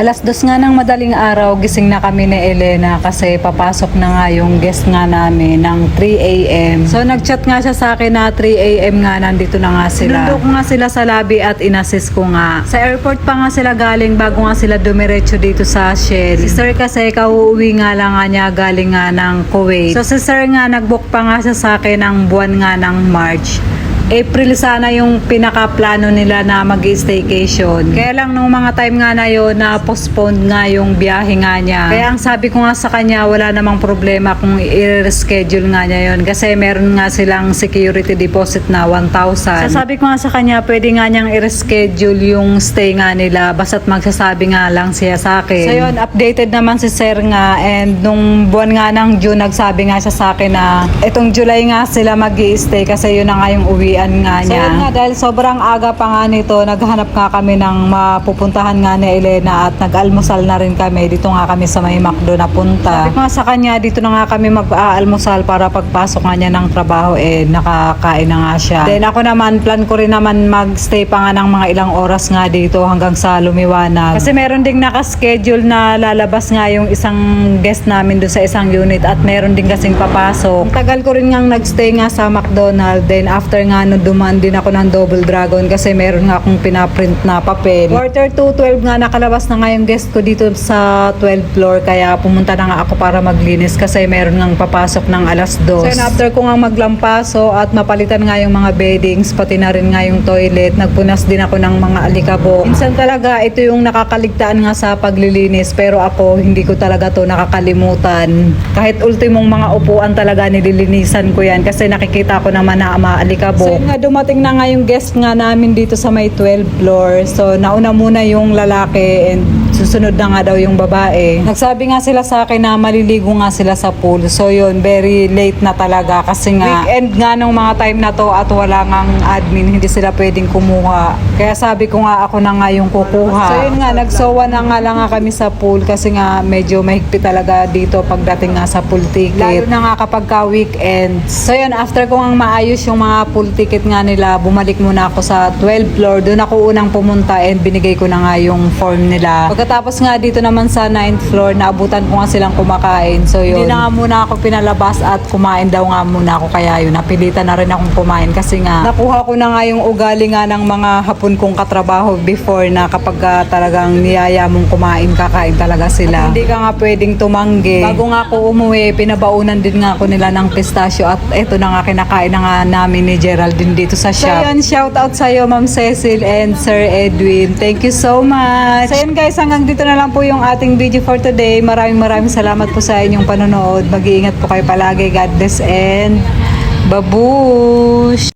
2:00 nga ng madaling araw, gising na kami ni Elena kasi papasok na nga yung guest nga namin ng 3 a.m. So nagchat nga siya sa akin na 3 a.m. nga nandito na nga sila. Sinundo ko nga sila sa lobby at inassist ko nga. Sa airport pa nga sila galing bago nga sila dumiretso dito sa Shell. Si Sir kasi kauuwi nga lang nga niya galing nga ng Kuwait. So si Sir nga nagbook pa nga siya sa akin ng buwan nga ng March. April sana yung pinaka-plano nila na mag-staycation. Kaya lang nung mga time nga na yun, na-postpone nga yung biyahe nga niya. Kaya ang sabi ko nga sa kanya, wala namang problema kung i-reschedule nga niya yun. Kasi meron nga silang security deposit na 1,000. So sabi ko nga sa kanya, pwede nga niyang i-reschedule yung stay nga nila. Basta't magsasabi nga lang siya sa akin. So yun, updated naman si Sir nga. And nung buwan nga ng June, nagsabi nga siya sa akin na itong July nga sila mag-i-stay kasi yun na nga yung uwi nga niya. So yun nga, dahil sobrang aga pa nga nito, naghanap nga kami ng mapupuntahan nga ni Elena at nag-almusal na rin kami. Dito nga kami sa may McDo na punta. Sabi ko nga sa kanya, dito na nga kami mag-aalmusal para pagpasok nga niya ng trabaho nakakain na nga siya. Then ako naman, plan ko rin naman magstay pa nga ng mga ilang oras nga dito hanggang sa lumiwanag. Kasi meron ding nakaschedule na lalabas nga yung isang guest namin doon sa isang unit at meron din kasing papasok. Tagal ko rin nga nagstay nga sa McDonald's. Then after nga dumaan din ako ng Double Dragon kasi meron nga akong pinaprint na papel. Quarter to 12 nga nakalabas na nga yung guest ko dito sa 12th floor kaya pumunta na nga ako para maglinis kasi meron nga papasok ng 2:00. So after ko nga maglampaso at mapalitan nga yung mga beddings pati na rin nga yung toilet, nagpunas din ako ng mga alikabok. Minsan talaga ito yung nakakaligtaan nga sa paglilinis pero ako hindi ko talaga to nakakalimutan. Kahit ultimong mga upuan talaga nililinisan ko yan kasi nakikita ko naman na maalikabok. So nga dumating na nga yung guest nga namin dito sa may 12th floor. So nauna muna yung lalaki and susunod na nga daw yung babae. Nagsabi nga sila sa akin na maliligo nga sila sa pool. So yun, very late na talaga kasi nga weekend nga nung mga time na to at wala ngang admin, hindi sila pwedeng kumuha. Kaya sabi ko nga ako na nga yung kukuha. So yun nga, nagsowa na nga lang nga kami sa pool kasi nga medyo mahigpit talaga dito pagdating nga sa pool ticket. Lalo na nga kapag ka weekend. So yun, after ko nga maayos yung mga pool ticket nga nila, bumalik muna ako sa 12th floor. Doon ako unang pumunta and binigay ko na nga yung form nila. Pagkatapos nga dito naman sa 9th floor, naabutan ko nga silang kumakain. So yun, hindi na nga muna ako pinalabas at kumain daw nga muna ako. Kaya yun, napilitan na rin akong kumain kasi nga nakuha ko na nga yung ugali nga ng mga hapon kong katrabaho before na kapag talagang niyaya mong kumain, kakain talaga sila. At hindi ka nga pwedeng tumanggi. Bago nga ako umuwi, pinabaunan din nga ako nila ng pistachio at eto na nga kinakain na nga namin ni Geraldine dito sa shop. So yun, shout out sa'yo Ma'am Cecil and Sir Edwin. Thank you so much. So yun guys, hanggang dito na lang po yung ating video for today. Maraming salamat po sa inyong panonood. Mag-iingat po kayo palagi. God bless and babush!